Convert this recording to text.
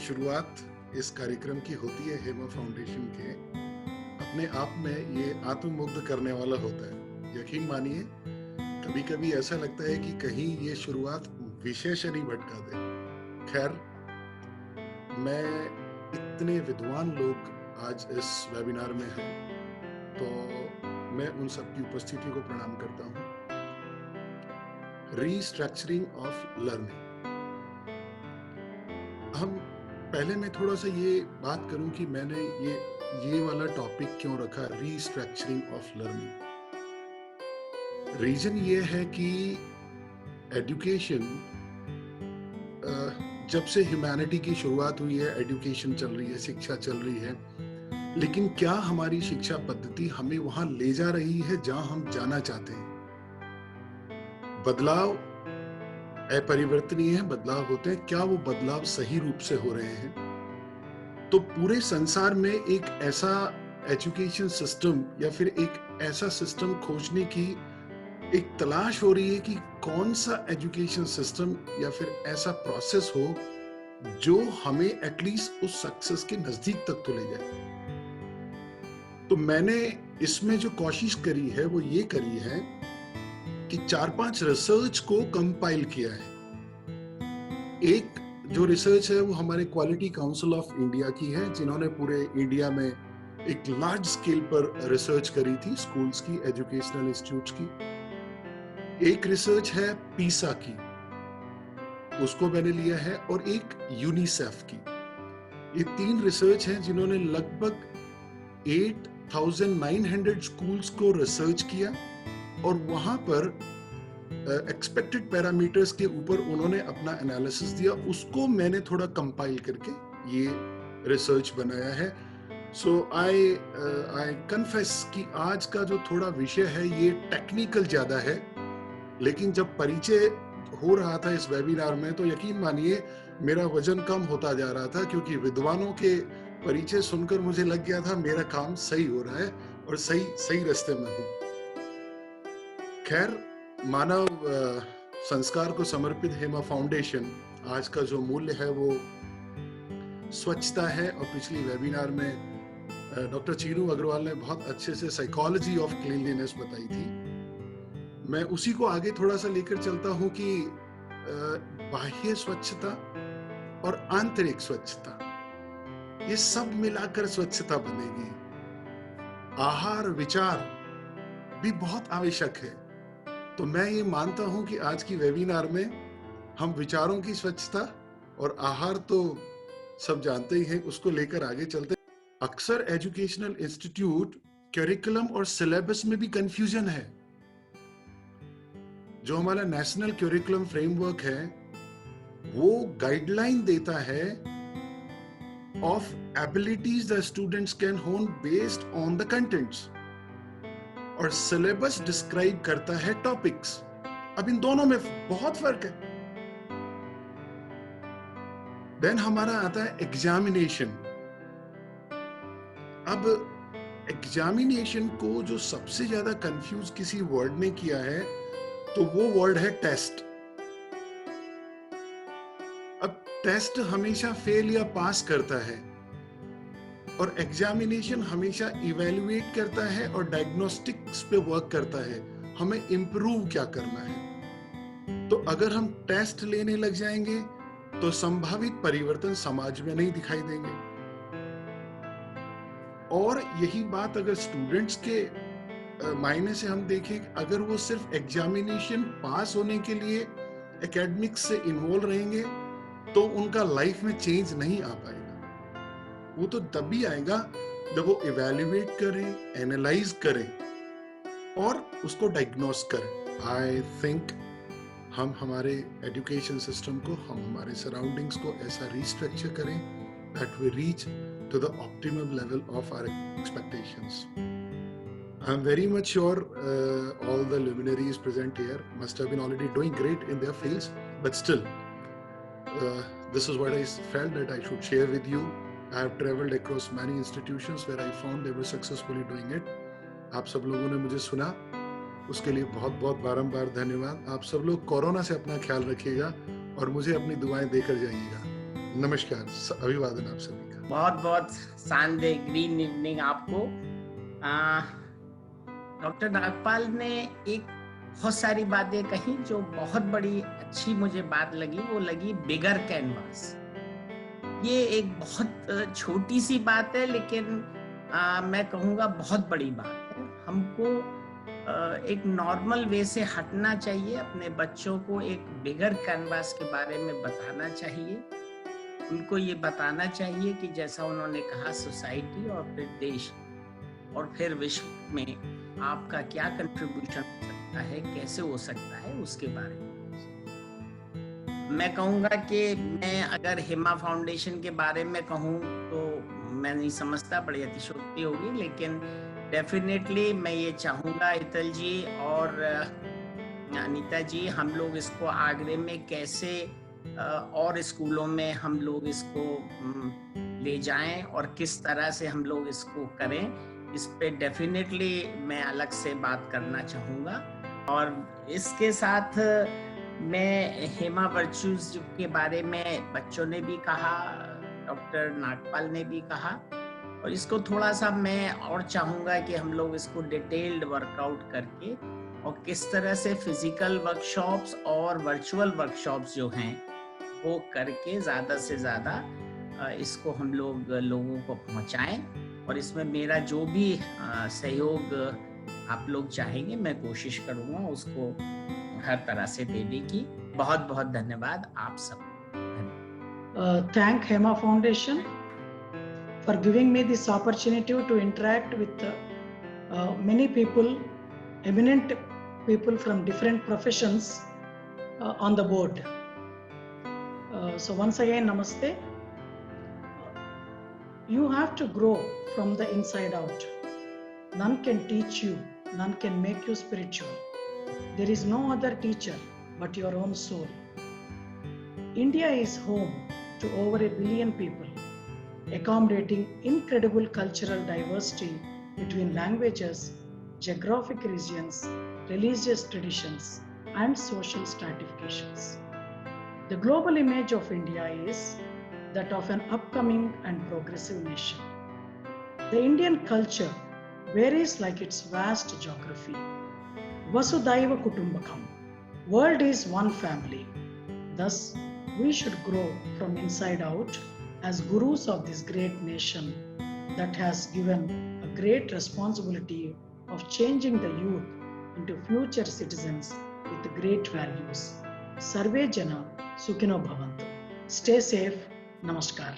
शुरुआत इस कार्यक्रम की होती है हेमा फाउंडेशन के, अपने आप में ये आत्ममुग्ध करने वाला होता है। यकीन मानिए, कभी-कभी ऐसा लगता है कि कहीं ये शुरुआत विषय से नहीं भटका दे। खैर, मैं इतने विद्वान लोग आज इस वेबिनार में हैं, तो मैं उन सबकी उपस्थिति को प्रणाम करता हूँ। Restructuring of learning. हम पहले मैं थोड़ा सा ये बात करूं कि मैंने ये वाला टॉपिक क्यों रखा, रीस्ट्रक्चरिंग ऑफ लर्निंग। रीजन ये है कि एजुकेशन, जब से ह्यूमैनिटी की शुरुआत हुई है, एजुकेशन चल रही है, शिक्षा चल रही है, लेकिन क्या हमारी शिक्षा पद्धति हमें वहां ले जा रही है जहां हम जाना चाहते हैं? बदलाव अपरिवर्तनीय है, बदलाव होते हैं, क्या वो बदलाव सही रूप से हो रहे हैं? तो पूरे संसार में एक ऐसा एजुकेशन सिस्टम या फिर एक ऐसा सिस्टम खोजने की एक तलाश हो रही है कि कौन सा एजुकेशन सिस्टम या फिर ऐसा प्रोसेस हो जो हमें एटलीस्ट उस सक्सेस के नजदीक तक तो ले जाए। तो मैंने इसमें जो कोशिश करी है वो ये करी है कि 4-5 रिसर्च को कंपाइल किया है। एक जो रिसर्च है वो हमारे क्वालिटी काउंसिल ऑफ इंडिया की है, जिन्होंने पूरे इंडिया में एक लार्ज स्केल पर रिसर्च करी थी स्कूल्स की, एजुकेशनल इंस्टीट्यूट्स की। एक रिसर्च है पीसा की, उसको मैंने लिया है, और एक यूनिसेफ की। ये 3 रिसर्च हैं जिन्होंने लगभग 8,900 स्कूल्स को रिसर्च किया और वहां पर एक्सपेक्टेड पैरामीटर्स के ऊपर उन्होंने अपना एनालिसिस दिया। उसको मैंने थोड़ा कंपाइल करके ये रिसर्च बनाया है। सो आई कन्फेस कि आज का जो थोड़ा विषय है ये टेक्निकल ज्यादा है, लेकिन जब परिचय हो रहा था इस वेबिनार में तो यकीन मानिए मेरा वजन कम होता जा रहा था, क्योंकि विद्वानों के परिचय सुनकर मुझे लग गया था मेरा काम सही हो रहा है और सही रास्ते में हूँ। खैर, मानव संस्कार को समर्पित हेमा फाउंडेशन, आज का जो मूल्य है वो स्वच्छता है। और पिछली वेबिनार में डॉक्टर चीनू अग्रवाल ने बहुत अच्छे से साइकोलॉजी ऑफ क्लीनलीनेस बताई थी। मैं उसी को आगे थोड़ा सा लेकर चलता हूं कि बाह्य स्वच्छता और आंतरिक स्वच्छता, ये सब मिलाकर स्वच्छता बनेगी। आहार विचार भी बहुत आवश्यक है। तो मैं ये मानता हूं कि आज की वेबिनार में हम विचारों की स्वच्छता और आहार तो सब जानते ही हैं, उसको लेकर आगे चलते हैं। अक्सर एजुकेशनल इंस्टीट्यूट करिकुलम और सिलेबस में भी कंफ्यूजन है। जो हमारा नेशनल करिकुलम फ्रेमवर्क है वो गाइडलाइन देता है of abilities the students can होन बेस्ड ऑन द कंटेंट्स, और सिलेबस डिस्क्राइब करता है टॉपिक्स। अब इन दोनों में बहुत फर्क है। देन हमारा आता है एग्जामिनेशन। अब एग्जामिनेशन को जो सबसे ज्यादा कंफ्यूज किसी वर्ड ने किया है तो वो वर्ड है टेस्ट। अब टेस्ट हमेशा फेल या पास करता है और एग्जामिनेशन हमेशा इवैल्यूएट करता है और डायग्नोस्टिक्स पे वर्क करता है, हमें इंप्रूव क्या करना है। तो अगर हम टेस्ट लेने लग जाएंगे तो संभावित परिवर्तन समाज में नहीं दिखाई देंगे। और यही बात अगर स्टूडेंट्स के मायने से हम देखें, अगर वो सिर्फ एग्जामिनेशन पास होने के लिए एकेडमिक्स से इन्वॉल्व रहेंगे तो उनका लाइफ में चेंज नहीं आ पाएगा। वो तो तभी आएगा जब वो इवैल्यूएट करें, एनालाइज करें और उसको डायग्नोस करें। आई थिंक हम हमारे एजुकेशन सिस्टम को, हम हमारे सराउंडिंग्स को ऐसा रिस्ट्रक्चर करें that we reach to the optimum level of our expectations. I'm very much sure all the luminaries present here must have been already doing great in their fields, but still, this is what I felt that I should share with you. I have traveled across many institutions where I found they were successfully doing it. आप सब लोगों ने मुझे सुना, उसके लिए बहुत बहुत बारंबार धन्यवाद। आप सब लोग कोरोना से अपना ख्याल रखिएगा और मुझे अपनी दुआएं देकर जाइएगा। नमस्कार, अभिवादन आप सभी का। बहुत बहुत शानदार ग्रीन इवनिंग आपको। डॉक्टर नागपाल ने एक बहुत सारी बातें कही जो बहुत बड़ी अच्छी मुझे बात लगी, वो लगी बिगर कैनवास। ये एक बहुत छोटी सी बात है, लेकिन मैं कहूँगा बहुत बड़ी बात है। हमको एक नॉर्मल वे से हटना चाहिए, अपने बच्चों को एक बिगर कैनवास के बारे में बताना चाहिए। उनको ये बताना चाहिए कि जैसा उन्होंने कहा, सोसाइटी और फिर देश और फिर विश्व में आपका क्या कंट्रीब्यूशन हो सकता है, कैसे हो सकता है, उसके बारे में। मैं कहूँगा कि मैं अगर हेमा फाउंडेशन के बारे में कहूँ तो मैं नहीं समझता, बड़ी अतिशयोक्ति होगी, लेकिन डेफिनेटली मैं ये चाहूँगा हितल जी और अनीता जी, हम लोग इसको आगरे में कैसे और स्कूलों में हम लोग इसको ले जाएं और किस तरह से हम लोग इसको करें, इस पे डेफिनेटली मैं अलग से बात करना चाहूँगा। और इसके साथ मैं हेमा वर्चूज के बारे में बच्चों ने भी कहा, डॉक्टर नागपाल ने भी कहा, और इसको थोड़ा सा मैं और चाहूँगा कि हम लोग इसको डिटेल्ड वर्कआउट करके और किस तरह से फिजिकल वर्कशॉप्स और वर्चुअल वर्कशॉप्स जो हैं वो करके ज़्यादा से ज़्यादा इसको हम लोग लोगों को पहुंचाएं। और इसमें मेरा जो भी सहयोग आप लोग चाहेंगे, मैं कोशिश करूंगा उसको हर तरह से देने की। बहुत बहुत धन्यवाद आप सब। Thank Hema Foundation for giving me this opportunity to interact with many people, eminent people from different professions on the board. So once again, namaste. You have to grow from the inside out. None can teach you, none can make you spiritual. There is no other teacher but your own soul. India is home to over 1 billion people, accommodating incredible cultural diversity between languages, geographic regions, religious traditions, and social stratifications. The global image of India is that of an upcoming and progressive nation. The Indian culture varies like its vast geography. Vasudhaiva Kutumbakam. World is one family. Thus, we should grow from inside out as gurus of this great nation that has given a great responsibility of changing the youth into future citizens with great values. Sarve Jana Sukhino Bhavantu. Stay safe. Namaskar.